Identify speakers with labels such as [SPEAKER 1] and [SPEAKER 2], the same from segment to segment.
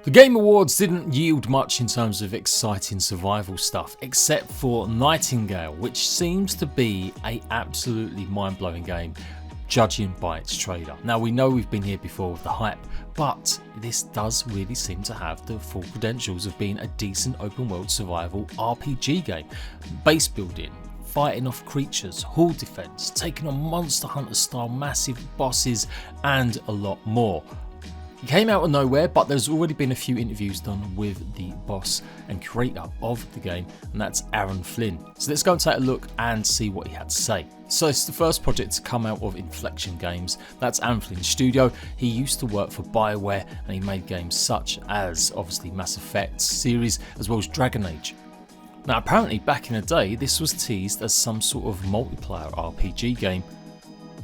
[SPEAKER 1] The Game Awards didn't yield much in terms of exciting survival stuff, except for Nightingale, which seems to be an absolutely mind-blowing game, judging by its trailer. Now we know we've been here before with the hype, but this does really seem to have the full credentials of being a decent open world survival RPG game. Base building, fighting off creatures, hall defense, taking on Monster Hunter style massive bosses, and a lot more. It came out of nowhere, but there's already been a few interviews done with the boss and creator of the game, and that's Flynn. So let's go and take a look and see what he had to say. So it's the first project to come out of Inflection Games. That's Flynn's studio. He used to work for BioWare and he made games such as obviously Mass Effect series as well as Dragon Age. Now apparently back in the day this was teased as some sort of multiplayer RPG game.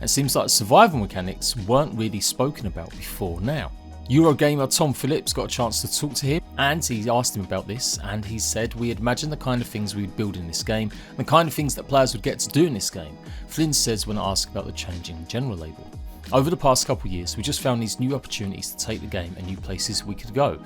[SPEAKER 1] It seems like survival mechanics weren't really spoken about before now. Eurogamer Tom Phillips got a chance to talk to him and he asked him about this, and he said we had imagined the kind of things we would build in this game and the kind of things that players would get to do in this game. Flynn says when asked about the changing genre label. Over the past couple of years we just found these new opportunities to take the game and new places we could go,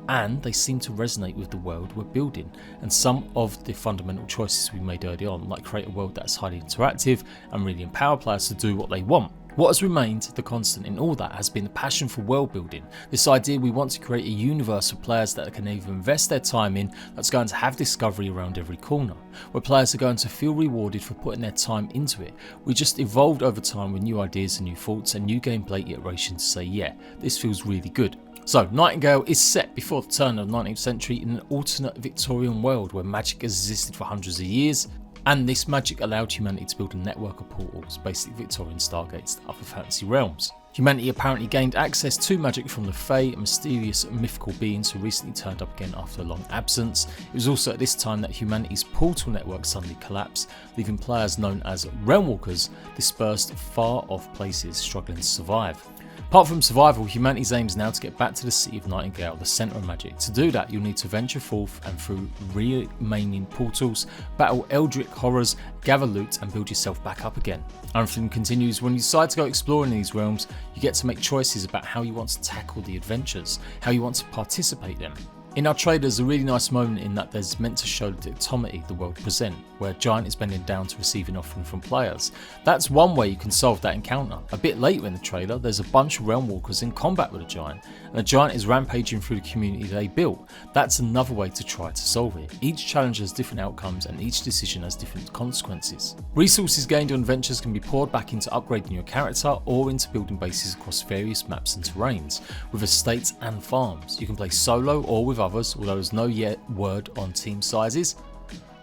[SPEAKER 1] and they seem to resonate with the world we're building and some of the fundamental choices we made early on, like create a world that's highly interactive and really empower players to do what they want. What has remained the constant in all that has been the passion for world building, this idea we want to create a universe of players that can either invest their time in, that's going to have discovery around every corner, where players are going to feel rewarded for putting their time into it. We just evolved over time with new ideas and new thoughts and new gameplay iterations to say yeah, this feels really good. So Nightingale is set before the turn of the 19th century in an alternate Victorian world where magic has existed for hundreds of years. And this magic allowed humanity to build a network of portals, basically Victorian stargates to other fantasy realms. Humanity apparently gained access to magic from the Fae, mysterious mythical beings who recently turned up again after a long absence. It was also at this time that humanity's portal network suddenly collapsed, leaving players known as Realmwalkers dispersed far off places struggling to survive. Apart from survival, humanity's aim is now to get back to the city of Nightingale, the centre of magic. To do that, you'll need to venture forth and through remaining portals, battle eldritch horrors, gather loot and build yourself back up again. Flynn continues, when you decide to go exploring these realms, you get to make choices about how you want to tackle the adventures, how you want to participate in them. In our trailer there's a really nice moment in that there's meant to show the dichotomy the world present, where a giant is bending down to receive an offering from players. That's one way you can solve that encounter. A bit later in the trailer there's a bunch of Realmwalkers in combat with a giant, and the giant is rampaging through the community they built. That's another way to try to solve it. Each challenge has different outcomes and each decision has different consequences. Resources gained on adventures can be poured back into upgrading your character or into building bases across various maps and terrains, with estates and farms. You can play solo or with others, although there's no yet word on team sizes,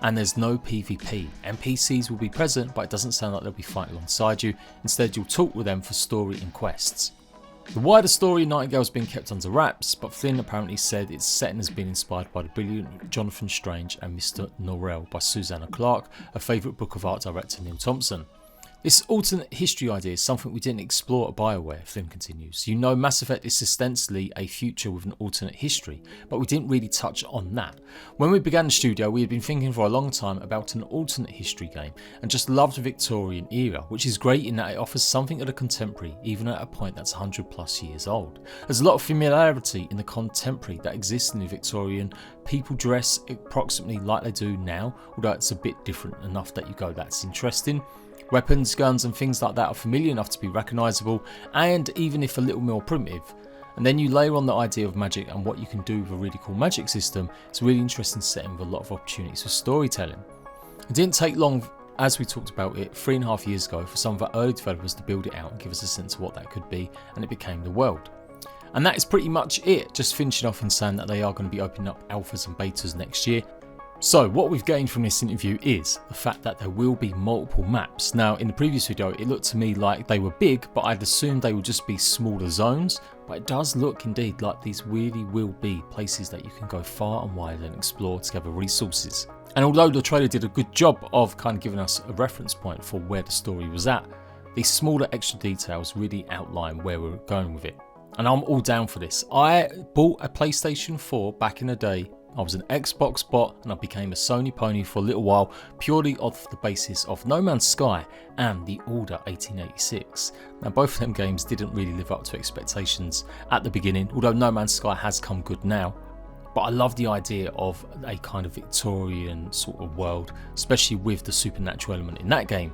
[SPEAKER 1] and there's no PvP. NPCs will be present, but it doesn't sound like they'll be fighting alongside you. Instead you'll talk with them for story and quests. The wider story in Nightingale has been kept under wraps, but Flynn apparently said its setting has been inspired by the brilliant Jonathan Strange and Mr. Norrell by Susanna Clarke, a favourite book of art director Neil Thompson. This alternate history idea is something we didn't explore at BioWare, Flynn continues. You know, Mass Effect is ostensibly a future with an alternate history, but we didn't really touch on that. When we began the studio, we had been thinking for a long time about an alternate history game and just loved the Victorian era, which is great in that it offers something of the contemporary, even at a point that's 100 plus years old. There's a lot of familiarity in the contemporary that exists in the Victorian. People dress approximately like they do now, although it's a bit different enough that you go, that's interesting. Weapons, guns and things like that are familiar enough to be recognisable, and even if a little more primitive. And then you layer on the idea of magic and what you can do with a really cool magic system. It's a really interesting setting with a lot of opportunities for storytelling. It didn't take long, as we talked about it 3.5 years ago, for some of our early developers to build it out and give us a sense of what that could be, and it became the world. And that is pretty much it, just finishing off and saying that they are going to be opening up alphas and betas next year. So what we've gained from this interview is the fact that there will be multiple maps. Now in the previous video it looked to me like they were big, but I'd assumed they would just be smaller zones, but it does look indeed like these really will be places that you can go far and wide and explore to gather resources. And although the trailer did a good job of kind of giving us a reference point for where the story was at, these smaller extra details really outline where we're going with it. And I'm all down for this. I bought a PlayStation 4 back in the day, I was an Xbox bot and I became a Sony pony for a little while, purely off the basis of No Man's Sky and The Order 1886. Now both of them games didn't really live up to expectations at the beginning, although No Man's Sky has come good now. But I love the idea of a kind of Victorian sort of world, especially with the supernatural element in that game.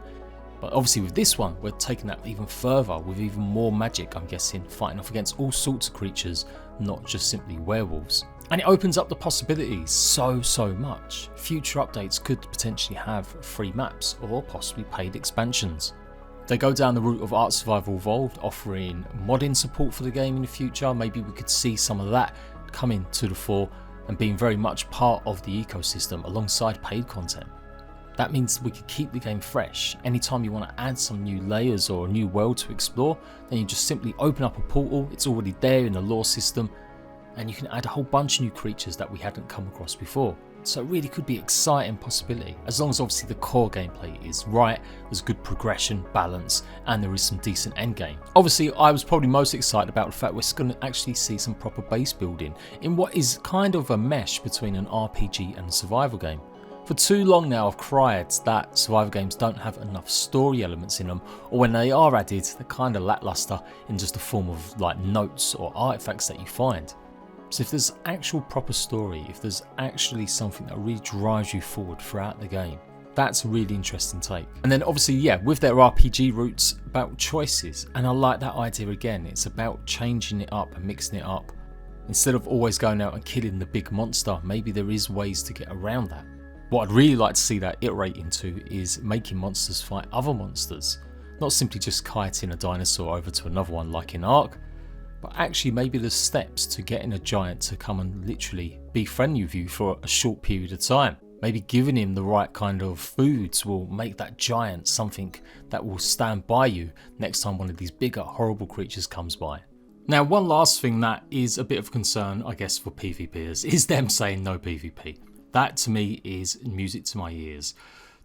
[SPEAKER 1] But obviously with this one, we're taking that even further with even more magic, I'm guessing, fighting off against all sorts of creatures, not just simply werewolves. And it opens up the possibilities so much. Future updates could potentially have free maps or possibly paid expansions. They go down the route of Art Survival Evolved, offering modding support for the game in the future. Maybe we could see some of that coming to the fore and being very much part of the ecosystem alongside paid content. That means we could keep the game fresh. Anytime you want to add some new layers or a new world to explore, then you just simply open up a portal, it's already there in the lore system, and you can add a whole bunch of new creatures that we hadn't come across before. So it really could be an exciting possibility, as long as obviously the core gameplay is right, there's good progression, balance, and there is some decent endgame. Obviously I was probably most excited about the fact we're going to actually see some proper base building in what is kind of a mesh between an RPG and a survival game. For too long now I've cried that survival games don't have enough story elements in them, or when they are added they're kind of lackluster in just the form of like notes or artifacts that you find. So if there's actual proper story, if there's actually something that really drives you forward throughout the game, that's a really interesting take. And then obviously, yeah, with their RPG roots, about choices, and I like that idea again. It's about changing it up and mixing it up. Instead of always going out and killing the big monster, maybe there is ways to get around that. What I'd really like to see that iterate into is making monsters fight other monsters, not simply just kiting a dinosaur over to another one like in Ark, but actually maybe there's steps to getting a giant to come and literally be friendly with you for a short period of time. Maybe giving him the right kind of foods will make that giant something that will stand by you next time one of these bigger horrible creatures comes by. Now one last thing that is a bit of concern I guess for PvPers is them saying no PvP. That to me is music to my ears.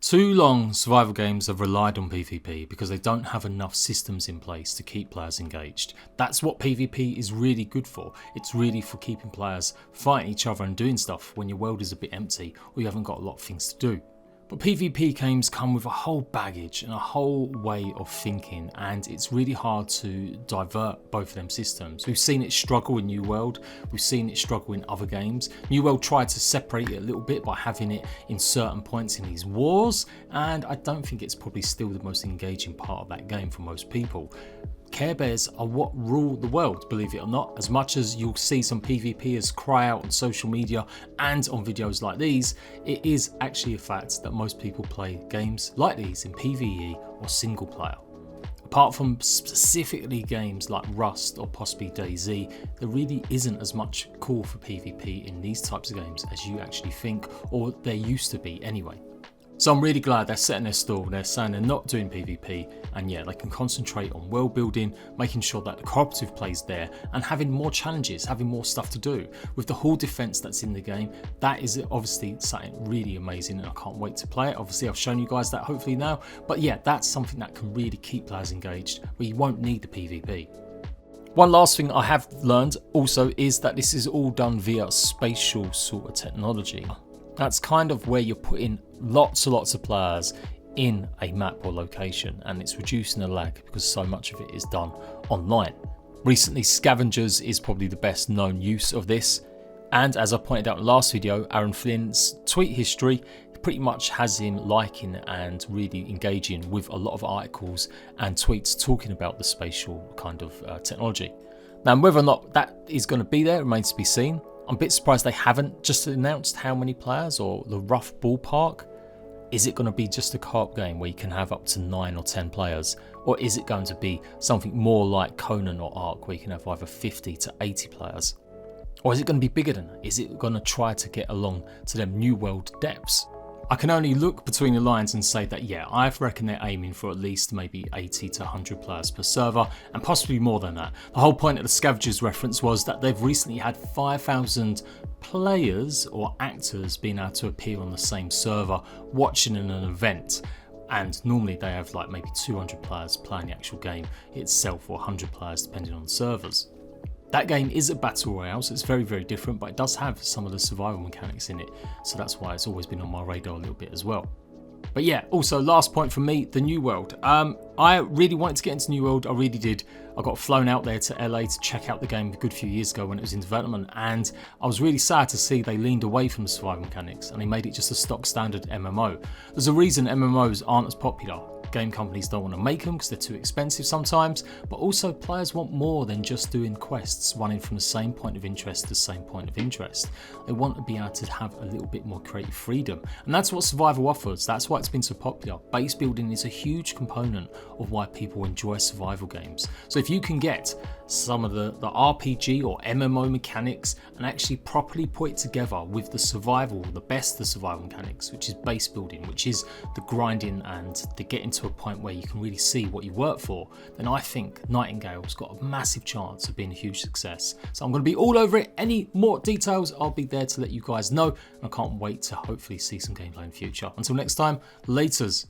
[SPEAKER 1] Too long survival games have relied on PvP because they don't have enough systems in place to keep players engaged. That's what PvP is really good for. It's really for keeping players fighting each other and doing stuff when your world is a bit empty or you haven't got a lot of things to do. But PvP games come with a whole baggage and a whole way of thinking, and it's really hard to divert both of them systems. We've seen it struggle in New World, we've seen it struggle in other games. New World tried to separate it a little bit by having it in certain points in these wars, and I don't think it's probably still the most engaging part of that game for most people. Care Bears are what rule the world, believe it or not. As much as you'll see some PvPers cry out on social media and on videos like these, it is actually a fact that most people play games like these in PvE or single player. Apart from specifically games like Rust or possibly DayZ, there really isn't as much call for PvP in these types of games as you actually think, or there used to be anyway. So I'm really glad they're setting their stall, they're saying they're not doing PvP, and yeah, they can concentrate on world building, making sure that the cooperative plays there, and having more challenges, having more stuff to do. With the hall defense that's in the game, that is obviously something really amazing, and I can't wait to play it. Obviously I've shown you guys that hopefully now, but yeah, that's something that can really keep players engaged, where you won't need the PvP. One last thing I have learned also is that this is all done via spatial sort of technology. That's kind of where you're putting lots of players in a map or location, and it's reducing the lag because so much of it is done online. Recently, Scavengers is probably the best known use of this, and as I pointed out in the last video, Flynn's tweet history pretty much has him liking and really engaging with a lot of articles and tweets talking about the spatial kind of technology. Now whether or not that is going to be there remains to be seen. I'm a bit surprised they haven't just announced how many players or the rough ballpark. Is it going to be just a co-op game where you can have up to 9 or 10 players? Or is it going to be something more like Conan or Ark where you can have either 50 to 80 players? Or is it going to be bigger than that? Is it going to try to get along to them New World depths? I can only look between the lines and say that yeah, I reckon they're aiming for at least maybe 80 to 100 players per server, and possibly more than that. The whole point of the Scavengers reference was that they've recently had 5,000 players or actors being able to appear on the same server watching in an event, and normally they have like maybe 200 players playing the actual game itself, or 100 players depending on the servers. That game is a battle royale, so it's very, very different, but it does have some of the survival mechanics in it, so that's why it's always been on my radar a little bit as well. But yeah, also last point from me, the New World. I really wanted to get into New World, I really did. I got flown out there to LA to check out the game a good few years ago when it was in development, and I was really sad to see they leaned away from the survival mechanics and they made it just a stock standard MMO. There's a reason MMOs aren't as popular. Game companies don't want to make them because they're too expensive sometimes, but also players want more than just doing quests running from the same point of interest to the same point of interest. They want to be able to have a little bit more creative freedom, and that's what survival offers. That's why it's been so popular. Base building is a huge component of why people enjoy survival games. So if you can get some of the RPG or MMO mechanics and actually properly put it together with the survival, the best of the survival mechanics, which is base building, which is the grinding and the getting to a point where you can really see what you work for, then I think Nightingale's got a massive chance of being a huge success. So I'm going to be all over it. Any more details, I'll be there to let you guys know. I can't wait to hopefully see some gameplay in the future. Until next time, laters.